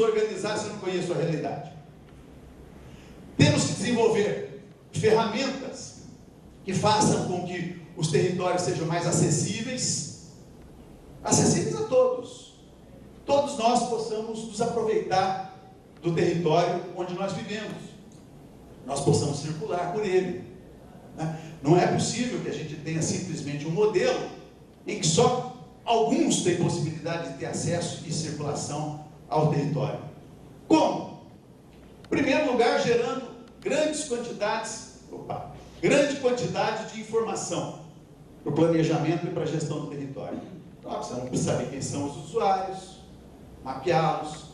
organizar se eu não conheço a realidade. Temos que desenvolver ferramentas que façam com que os territórios sejam mais acessíveis a todos. Todos nós possamos nos aproveitar do território onde nós vivemos. Nós possamos circular por ele. Não é possível que a gente tenha simplesmente um modelo em que só alguns têm possibilidade de ter acesso e circulação ao território. Como? Em primeiro lugar, gerando grande quantidade de informação para o planejamento e para a gestão do território. Então, precisamos saber quem são os usuários, mapeá-los,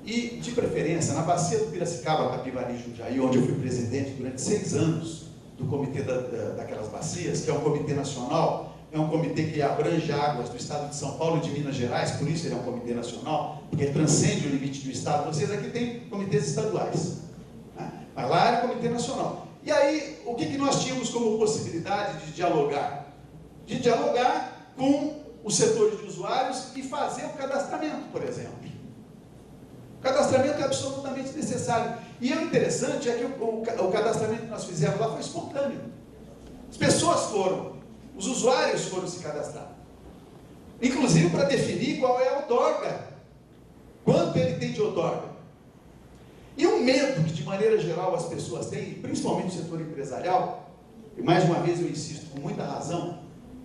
e, de preferência, na bacia do Piracicaba, Capivari e Jundiaí, onde eu fui presidente durante 6 anos do comitê daquelas bacias, que é um comitê nacional, é um comitê que abrange águas do estado de São Paulo e de Minas Gerais, por isso ele é um comitê nacional, porque ele transcende o limite do estado. Vocês aqui têm comitês estaduais, né? Mas lá era comitê nacional. E aí, o que nós tínhamos como possibilidade de dialogar? De dialogar com os setores de usuários e fazer o cadastramento, por exemplo. O cadastramento é absolutamente necessário. E o interessante é que o cadastramento que nós fizemos lá foi espontâneo. As pessoas foram, os usuários foram se cadastrar. Inclusive para definir qual é a outorga, quanto ele tem de outorga. E um medo que, de maneira geral, as pessoas têm, principalmente o setor empresarial, e mais uma vez eu insisto com muita razão,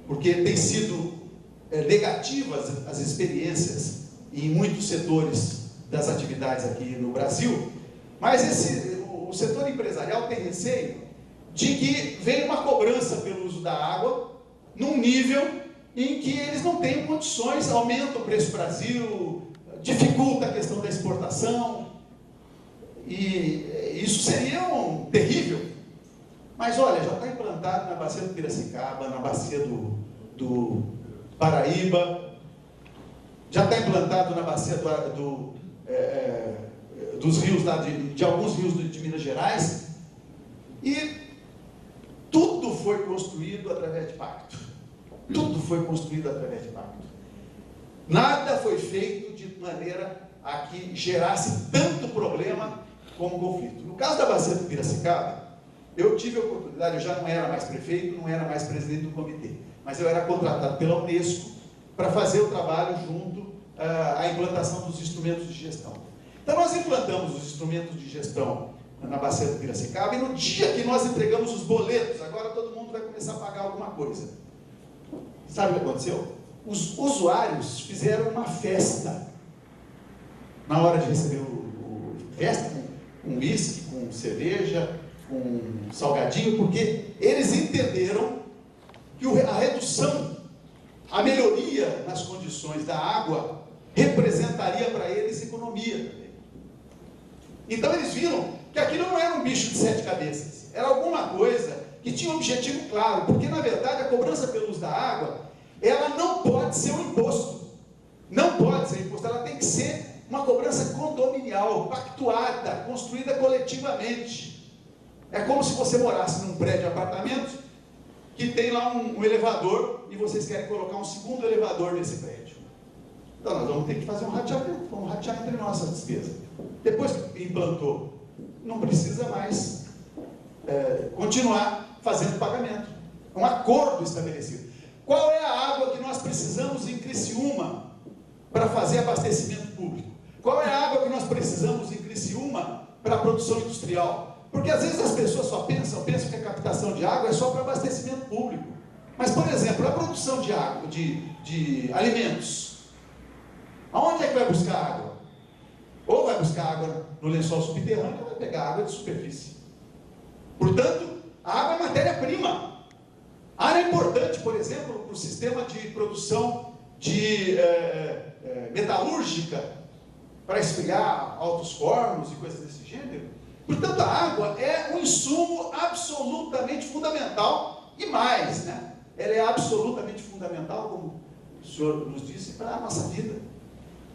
porque tem sido negativas as experiências em muitos setores das atividades aqui no Brasil, mas o setor empresarial tem receio de que venha uma cobrança pelo uso da água num nível em que eles não tenham condições, aumenta o preço do Brasil, dificulta a questão da exportação, e isso seria terrível. Mas olha, já está implantado na bacia do Piracicaba, na bacia do Paraíba, já está implantado na bacia dos rios, de alguns rios de Minas Gerais, e tudo foi construído através de pacto. Tudo foi construído através de pacto. Nada foi feito de maneira a que gerasse tanto problema como conflito. No caso da bacia do Piracicaba, eu tive a oportunidade, eu já não era mais prefeito, não era mais presidente do comitê, mas eu era contratado pela Unesco para fazer o trabalho junto à implantação dos instrumentos de gestão. Então nós implantamos os instrumentos de gestão na bacia do Piracicaba, e no dia que nós entregamos os boletos, agora todo mundo vai começar a pagar alguma coisa. Sabe o que aconteceu? Os usuários fizeram uma festa na hora de receber festa com uísque, com cerveja, com salgadinho, porque eles entenderam que a redução, a melhoria nas condições da água representaria para eles economia também. Então eles viram que aquilo não era um bicho de 7 cabeças, era alguma coisa que tinha um objetivo claro, porque na verdade a cobrança pelo uso da água, ela não pode ser um imposto, não pode ser imposto, ela tem que ser uma cobrança condominial, pactuada, construída coletivamente. É como se você morasse num prédio de apartamentos que tem lá um elevador e vocês querem colocar um segundo elevador nesse prédio. Então nós vamos ter que fazer um rateamento, vamos ratear entre nós essa despesa. Depois que implantou, não precisa mais continuar fazendo pagamento. É um acordo estabelecido. Qual é a água que nós precisamos em Criciúma para fazer abastecimento público? Qual é a água que nós precisamos em Criciúma para a produção industrial? Porque às vezes as pessoas só pensam que a captação de água é só para abastecimento público. Mas, por exemplo, a produção de água, de alimentos, aonde é que vai buscar água? Ou vai buscar água no lençol subterrâneo, ou vai pegar água de superfície. Portanto, a água é matéria-prima. A área é importante, por exemplo, para o sistema de produção metalúrgica, para esfriar altos fornos e coisas desse gênero. Portanto, a água é um insumo absolutamente fundamental, e mais, né? Ela é absolutamente fundamental, como o senhor nos disse, para a nossa vida.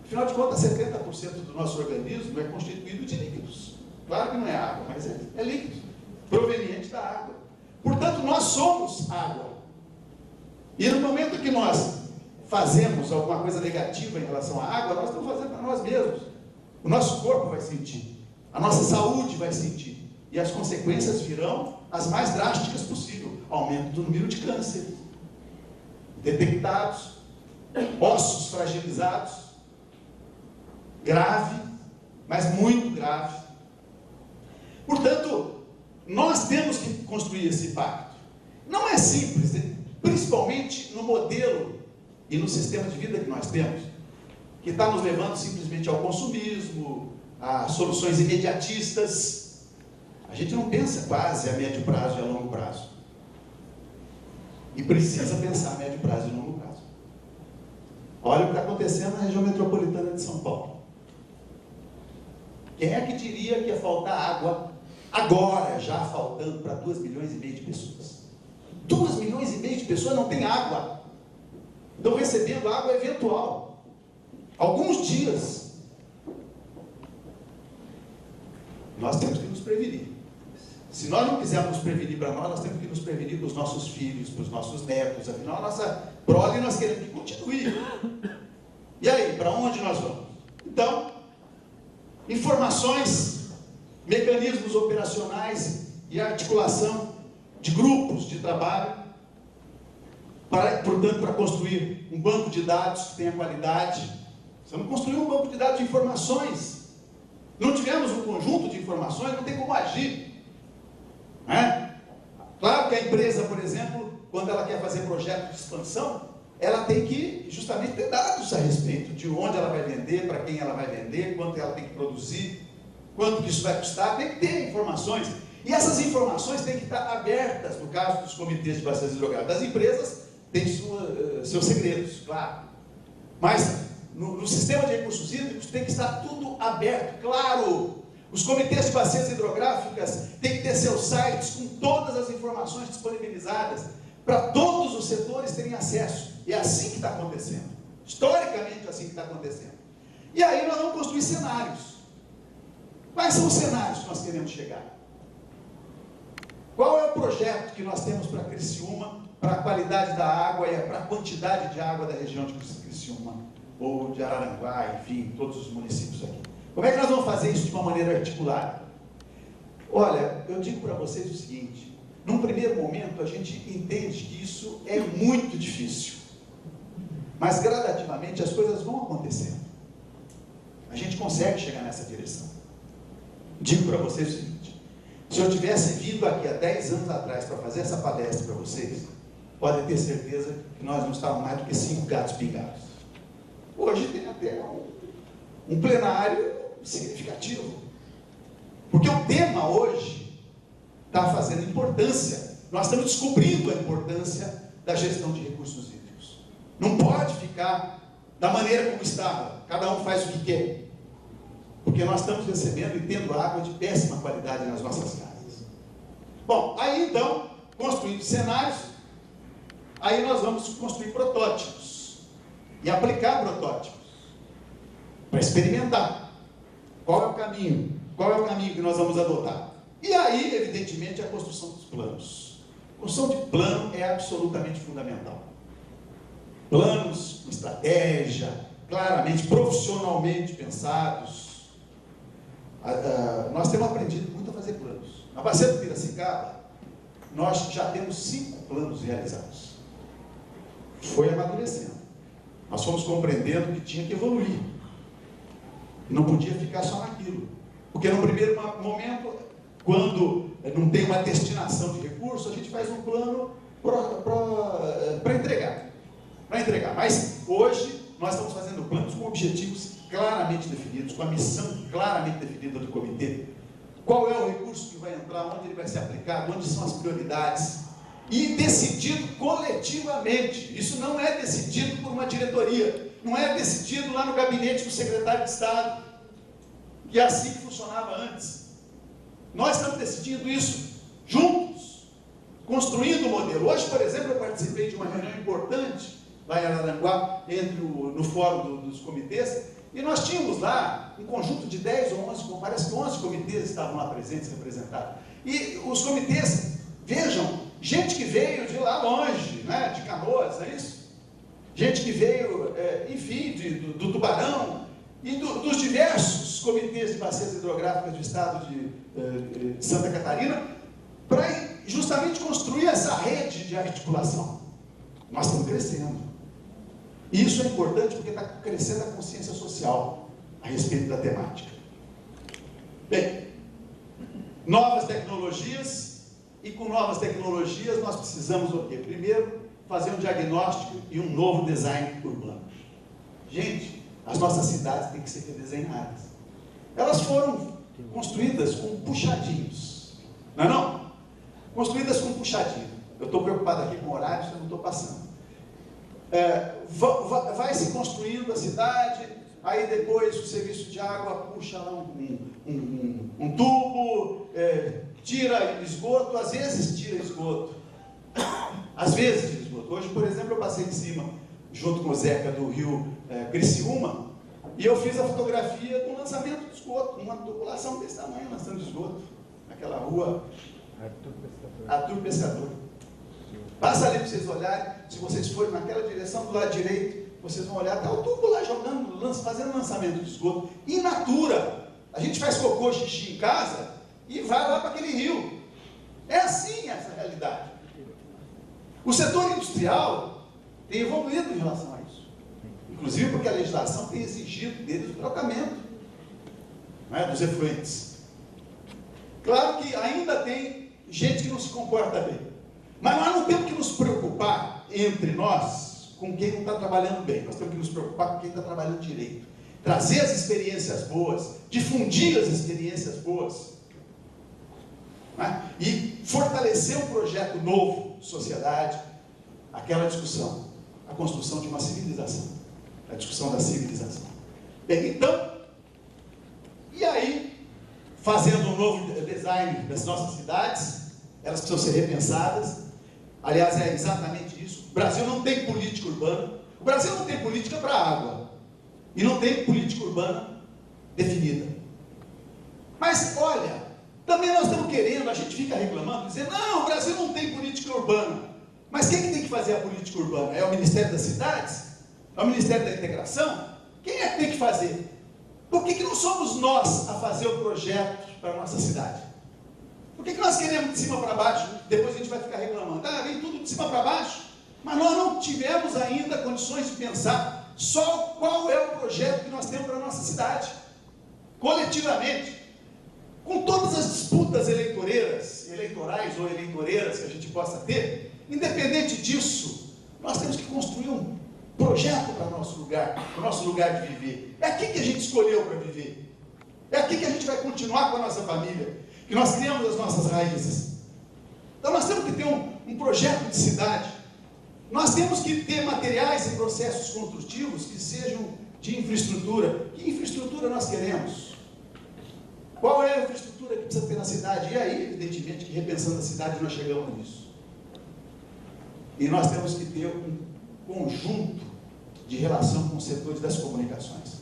Afinal de contas, 70% do nosso organismo é constituído de líquidos. Claro que não é água, mas é líquido, proveniente da água. Portanto, nós somos água. E no momento que nós fazemos alguma coisa negativa em relação à água, nós estamos fazendo para nós mesmos. O nosso corpo vai sentir, a nossa saúde vai sentir, e as consequências virão as mais drásticas possível. Aumento do número de câncer detectados, ossos fragilizados, grave, mas muito grave. Portanto, nós temos que construir esse pacto. Não é simples, principalmente no modelo e no sistema de vida que nós temos, que está nos levando simplesmente ao consumismo, a soluções imediatistas. A gente não pensa quase a médio prazo e a longo prazo. E precisa pensar a médio prazo e longo prazo. Olha o que está acontecendo na região metropolitana de São Paulo. Quem é que diria que ia faltar água agora, já faltando para 2,5 milhões de pessoas? 2,5 milhões de pessoas não têm água. Estão recebendo água eventual. Alguns dias. Nós temos que nos prevenir. Se nós não quisermos nos prevenir para nós temos que nos prevenir para os nossos filhos, para os nossos netos. Afinal, a nossa prole nós queremos que continue. E aí, para onde nós vamos? Então, informações, mecanismos operacionais e articulação de grupos de trabalho, portanto, para construir um banco de dados que tenha qualidade. Se não construir um banco de dados de informações, não tivermos um conjunto de informações, não tem como agir. Não é? Claro que a empresa, por exemplo, quando ela quer fazer projeto de expansão, ela tem que justamente ter dados a respeito de onde ela vai vender, para quem ela vai vender, quanto ela tem que produzir, quanto que isso vai custar, tem que ter informações. E essas informações têm que estar abertas, no caso dos comitês de bacias hidrográficas. Das empresas têm seus segredos, claro. Mas no sistema de recursos hídricos tem que estar tudo aberto, claro. Os comitês de bacias hidrográficas têm que ter seus sites com todas as informações disponibilizadas, para todos os setores terem acesso. E é assim que está acontecendo. Historicamente, é assim que está acontecendo. E aí nós vamos construir cenários. Quais são os cenários que nós queremos chegar? Qual é o projeto que nós temos para Criciúma, para a qualidade da água e para a quantidade de água da região de Criciúma, ou de Araranguá, enfim, todos os municípios aqui? Como é que nós vamos fazer isso de uma maneira articulada? Olha, eu digo para vocês o seguinte: num primeiro momento a gente entende que isso é muito difícil, mas gradativamente as coisas vão acontecendo. A gente consegue chegar nessa direção. Digo para vocês o seguinte: se eu tivesse vindo aqui há 10 anos atrás para fazer essa palestra para vocês, podem ter certeza que nós não estávamos mais do que 5 gatos pingados. Hoje tem até um plenário significativo, porque o tema hoje está fazendo importância. Nós estamos descobrindo a importância da gestão de recursos hídricos. Não pode ficar da maneira como estava, cada um faz o que quer, porque nós estamos recebendo e tendo água de péssima qualidade nas nossas casas. Bom, aí então, construindo cenários, aí nós vamos construir protótipos e aplicar protótipos para experimentar. Qual é o caminho? Qual é o caminho que nós vamos adotar? E aí, evidentemente, a construção dos planos. A construção de plano é absolutamente fundamental. Planos, estratégia, claramente, profissionalmente pensados. Nós temos aprendido muito a fazer planos. Na Bacia do Piracicaba, nós já temos 5 planos realizados. Foi amadurecendo. Nós fomos compreendendo que tinha que evoluir. Não podia ficar só naquilo. Porque no primeiro momento, quando não tem uma destinação de recursos, a gente faz um plano para entregar. Mas hoje nós estamos fazendo planos com objetivos claramente definidos, com a missão claramente definida do comitê. Qual é o recurso que vai entrar, onde ele vai ser aplicado, onde são as prioridades. E decidido coletivamente. Isso não é decidido por uma diretoria. Não é decidido lá no gabinete do secretário de Estado, que é assim que funcionava antes. Nós estamos decidindo isso juntos, construindo o modelo. Hoje, por exemplo, eu participei de uma reunião importante lá em Araranguá, no fórum dos comitês, e nós tínhamos lá um conjunto de 10 ou 11, parece que 11 comitês estavam lá presentes, representados. E os comitês, vejam, gente que veio de lá longe, né, de Canoas, não é isso? Gente que veio, enfim, do Tubarão, e dos diversos comitês de bacias hidrográficas do estado de Santa Catarina, para justamente construir essa rede de articulação. Nós estamos crescendo. E isso é importante porque está crescendo a consciência social a respeito da temática. Bem, novas tecnologias, e com novas tecnologias nós precisamos o quê? Primeiro, fazer um diagnóstico e um novo design urbano. Gente, as nossas cidades têm que ser redesenhadas. Elas foram construídas com puxadinhos, não é não? Construídas com puxadinho. Eu estou preocupado aqui com o horário, eu não estou passando. Vai se construindo a cidade, aí depois o serviço de água puxa lá um tubo, tira esgoto, às vezes tira esgoto. Às vezes tira esgoto. Hoje, por exemplo, eu passei em cima, junto com o Zeca do Rio Criciúma, e eu fiz a fotografia do lançamento de esgoto, uma tubulação desse tamanho lançando esgoto, naquela rua Arthur Pescador. Passa ali para vocês olharem, se vocês forem naquela direção do lado direito, vocês vão olhar, está o tubo lá jogando, fazendo lançamento de esgoto. In natura, a gente faz cocô, xixi em casa e vai lá para aquele rio. É assim essa realidade. O setor industrial tem evoluído em relação a isso. Inclusive porque a legislação tem exigido deles o tratamento, não é, dos efluentes. Claro que ainda tem gente que não se comporta bem. Mas nós não temos que nos preocupar entre nós com quem não está trabalhando bem. Nós temos que nos preocupar com quem está trabalhando direito. Trazer as experiências boas, difundir as experiências boas, né? E fortalecer um projeto novo de sociedade, aquela discussão, a construção de uma civilização, a discussão da civilização. Bem, então, e aí, fazendo um novo design das nossas cidades, elas precisam ser repensadas. Aliás, é exatamente isso. O Brasil não tem política urbana. O Brasil não tem política para a água. E não tem política urbana definida. Mas, olha, também nós estamos querendo, a gente fica reclamando, dizendo, não, o Brasil não tem política urbana. Mas quem que tem que fazer a política urbana? É o Ministério das Cidades? É o Ministério da Integração? Quem é que tem que fazer? Por que não somos nós a fazer o projeto para a nossa cidade? Por que nós queremos de cima para baixo? Depois a gente vai ficar reclamando. Vem tudo de cima para baixo. Mas nós não tivemos ainda condições de pensar só qual é o projeto que nós temos para a nossa cidade. Coletivamente. Com todas as disputas eleitorais ou eleitoreiras que a gente possa ter, independente disso, nós temos que construir um projeto para o nosso lugar de viver. É aqui que a gente escolheu para viver. É aqui que a gente vai continuar com a nossa família. Que nós criamos as nossas raízes. Então nós temos que ter um projeto de cidade. Nós temos que ter materiais e processos construtivos que sejam de infraestrutura. Que infraestrutura nós queremos? Qual é a infraestrutura que precisa ter na cidade? E aí, evidentemente, que repensando a cidade nós chegamos nisso. E nós temos que ter um conjunto de relação com os setores das comunicações.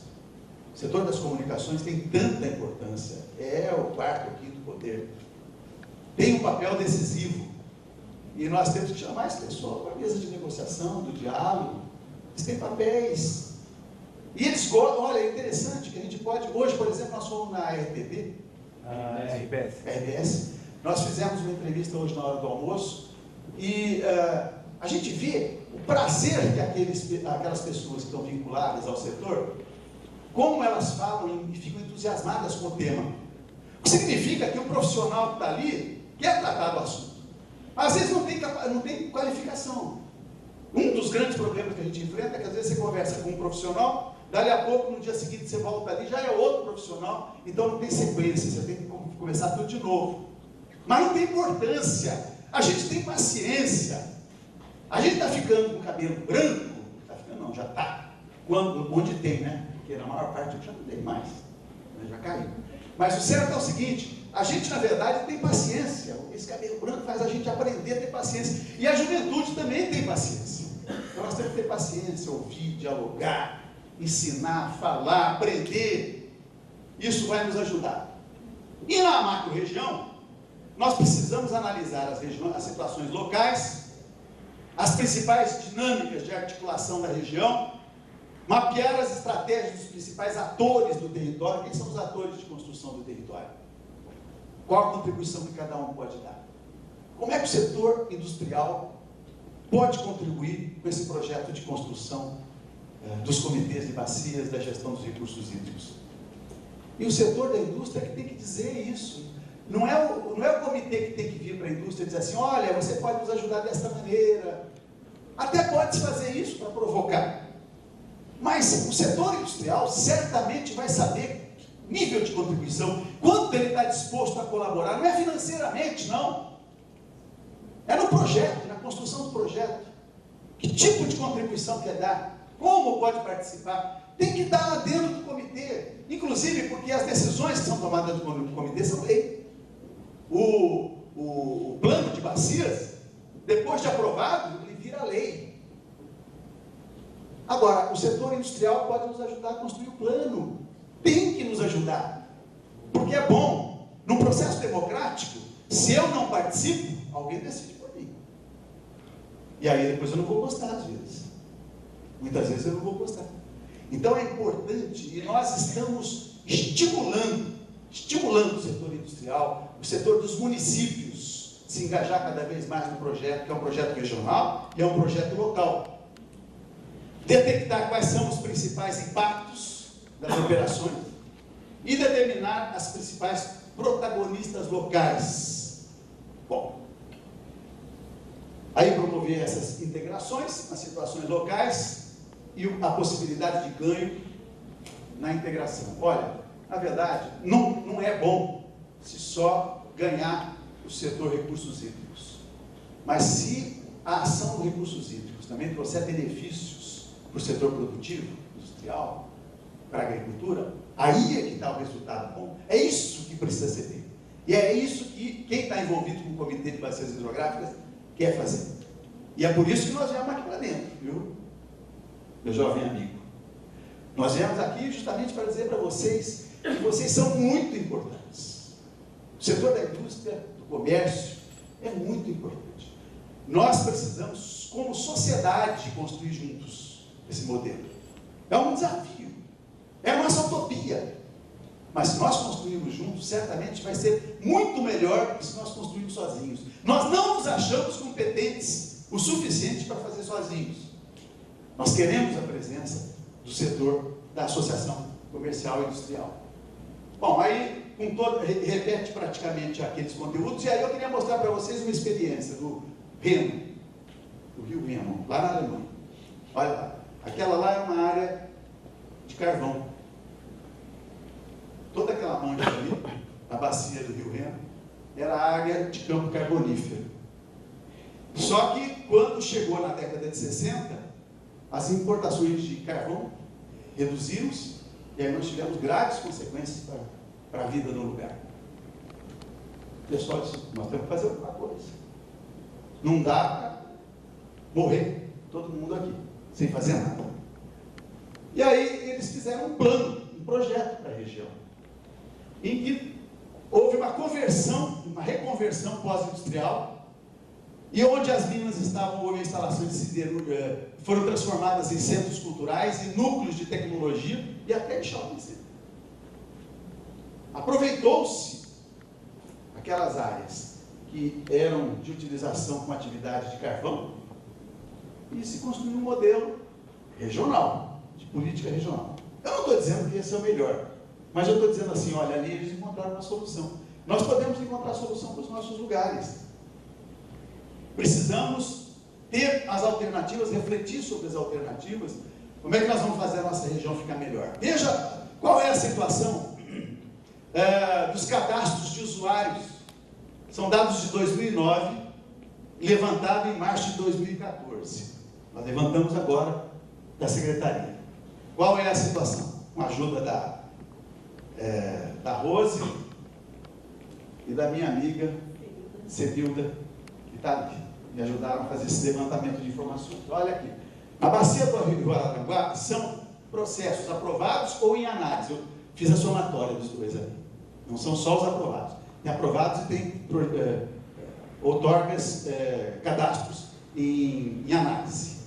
O setor das comunicações tem tanta importância, é o quarto ou quinto poder, tem um papel decisivo, e nós temos que chamar as pessoas para a mesa de negociação, do diálogo. Eles têm papéis, e eles gostam. Olha, é interessante que a gente pode, hoje, por exemplo, nós fomos na RBS, nós fizemos uma entrevista hoje na hora do almoço, e a gente vê o prazer que aquelas pessoas que estão vinculadas ao setor, como elas falam e ficam entusiasmadas com o tema. O que significa que o profissional que está ali quer tratar do assunto. Às vezes não tem qualificação. Um dos grandes problemas que a gente enfrenta é que às vezes você conversa com um profissional, dali a pouco, no dia seguinte você volta ali, já é outro profissional, então não tem sequência, você tem que começar tudo de novo. Mas não tem importância, a gente tem paciência. A gente está ficando com o cabelo branco, não, já está. Onde tem, né? Porque na maior parte eu já não tenho mais, já caiu. Mas o certo é o seguinte, a gente na verdade tem paciência, esse cabelo branco faz a gente aprender a ter paciência, e a juventude também tem paciência. Então nós temos que ter paciência, ouvir, dialogar, ensinar, falar, aprender, isso vai nos ajudar. E na macro-região, nós precisamos analisar as situações locais, as principais dinâmicas de articulação da região, Mapear as estratégias dos principais atores do território. Quem são os atores de construção do território? Qual a contribuição que cada um pode dar? Como é que o setor industrial pode contribuir com esse projeto de construção dos comitês de bacias, da gestão dos recursos hídricos? E o setor da indústria que tem que dizer isso. Não é o comitê que tem que vir para a indústria e dizer assim, olha, você pode nos ajudar dessa maneira. Até pode-se fazer isso para provocar. Mas o setor industrial certamente vai saber nível de contribuição, quanto ele está disposto a colaborar. Não é financeiramente, não. É no projeto, na construção do projeto. Que tipo de contribuição quer dar? Como pode participar? Tem que estar lá dentro do comitê. Inclusive porque as decisões que são tomadas no comitê são lei. O plano de bacias, depois de aprovado, ele vira lei. Agora, o setor industrial pode nos ajudar a construir o plano. Tem que nos ajudar. Porque é bom. Num processo democrático, se eu não participo, alguém decide por mim. E aí depois eu não vou gostar às vezes. Muitas vezes eu não vou gostar. Então é importante, e nós estamos estimulando o setor industrial, o setor dos municípios, se engajar cada vez mais no projeto, que é um projeto regional e é um projeto local. Detectar quais são os principais impactos das operações e determinar as principais protagonistas locais. Bom, aí promover essas integrações nas situações locais e a possibilidade de ganho na integração. Olha, na verdade, não é bom se só ganhar o setor recursos hídricos. Mas se a ação dos recursos hídricos também trouxer benefícios para o setor produtivo, industrial, para a agricultura, aí é que está o resultado bom. É isso que precisa ser feito. E é isso que quem está envolvido com o Comitê de Bacias Hidrográficas quer fazer. E é por isso que nós viemos aqui para dentro, viu? Meu jovem amigo. Nós viemos aqui justamente para dizer para vocês que vocês são muito importantes. O setor da indústria, do comércio, é muito importante. Nós precisamos, como sociedade, construir juntos esse modelo. É um desafio. É a nossa utopia. Mas se nós construirmos juntos, certamente vai ser muito melhor do que se nós construirmos sozinhos. Nós não nos achamos competentes o suficiente para fazer sozinhos. Nós queremos a presença do setor da associação comercial e industrial. Bom, aí repete praticamente aqueles conteúdos, e aí eu queria mostrar para vocês uma experiência do Reno, do Rio Reno, lá na Alemanha. Olha lá, aquela lá é uma área de carvão. Toda aquela mancha ali, na bacia do Rio Reno, era área de campo carbonífero. Só que quando chegou na década de 60, as importações de carvão reduziram-se, e aí nós tivemos graves consequências para a vida no lugar. O pessoal disse, nós temos que fazer alguma coisa. Não dá para morrer todo mundo aqui, sem fazer nada. E aí eles fizeram um plano, um projeto para a região, em que houve uma conversão, uma reconversão pós-industrial, e onde as minas estavam, houve instalações de siderurgia, foram transformadas em centros culturais, em núcleos de tecnologia e até em shopping center. Aproveitou-se aquelas áreas que eram de utilização com atividade de carvão e se construiu um modelo regional, de política regional. Eu não estou dizendo que esse é o melhor, mas eu estou dizendo assim, olha, ali eles encontraram uma solução. Nós podemos encontrar solução para os nossos lugares. Precisamos ter as alternativas, refletir sobre as alternativas. Como é que nós vamos fazer a nossa região ficar melhor? Veja qual é a situação dos cadastros de usuários. São dados de 2009, levantado em março de 2014. Nós levantamos agora da Secretaria. Qual é a situação? Com a ajuda da Rose e da minha amiga Cedilda, que está ali. Me ajudaram a fazer esse levantamento de informações. Olha aqui. A bacia do Rio Araranguá são processos aprovados ou em análise. Eu fiz a somatória dos dois ali. Não são só os aprovados. Tem aprovados e tem outorgas, cadastros em análise.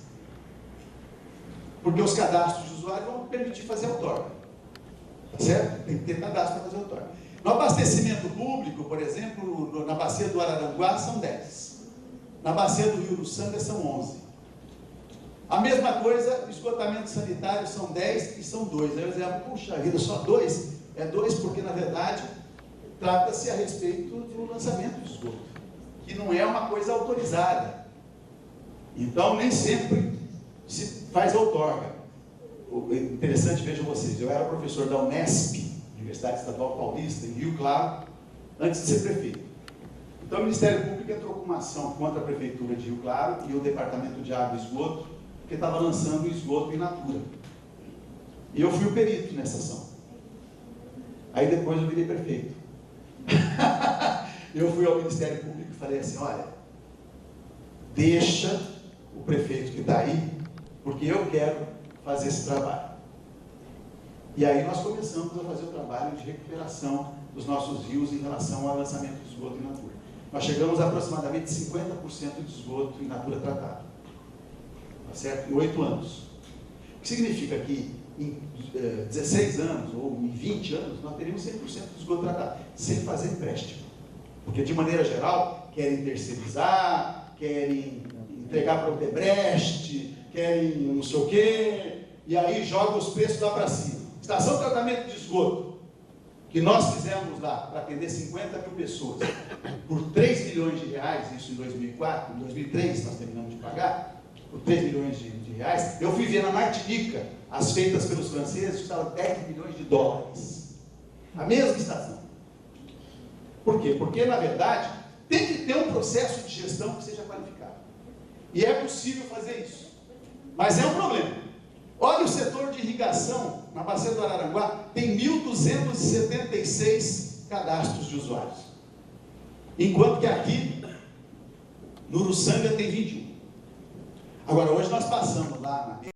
Porque os cadastros de usuários vão permitir fazer outorga. Tá certo? Tem que ter cadastro para fazer outorga. No abastecimento público, por exemplo, na bacia do Araranguá são 10. Na bacia do Rio Uruçanga são 11. A mesma coisa, esgotamento sanitário são 10 e são 2. Aí eu dizia, puxa vida, só 2? É 2 porque, na verdade, trata-se a respeito do lançamento do esgoto, que não é uma coisa autorizada. Então, nem sempre se faz outorga. Interessante, vejam vocês, eu era professor da Unesp, Universidade Estadual Paulista, em Rio Claro, antes de ser prefeito. Então, o Ministério Público entrou com uma ação contra a Prefeitura de Rio Claro e o Departamento de Água e Esgoto, porque estava lançando o esgoto in natura. E eu fui o perito nessa ação. Aí depois eu virei prefeito. Eu fui ao Ministério Público e falei assim, olha, deixa o prefeito que está aí, porque eu quero fazer esse trabalho. E aí nós começamos a fazer o trabalho de recuperação dos nossos rios em relação ao lançamento do esgoto in natura. Nós chegamos a aproximadamente 50% de esgoto in natura tratado. Tá certo? Em 8 anos. O que significa que em 16 anos ou em 20 anos nós teríamos 100% de esgoto tratado, sem fazer empréstimo. Porque de maneira geral, querem terceirizar, querem entregar para o Odebrecht, querem não sei o quê, e aí jogam os preços lá para cima. Estação de tratamento de esgoto, que nós fizemos lá para atender 50 mil pessoas, por 3 milhões de reais, isso em 2004, em 2003 nós terminamos de pagar, por 3 milhões de reais, eu fui ver na Martinica, as feitas pelos franceses, custavam 10 milhões de dólares. A mesma estação. Por quê? Porque, na verdade, tem que ter um processo de gestão que seja qualificado. E é possível fazer isso. Mas é um problema. Olha o setor de irrigação, na bacia do Araranguá, tem 1.276 cadastros de usuários. Enquanto que aqui, no Uruçanga, tem 21. Agora, hoje nós passamos lá na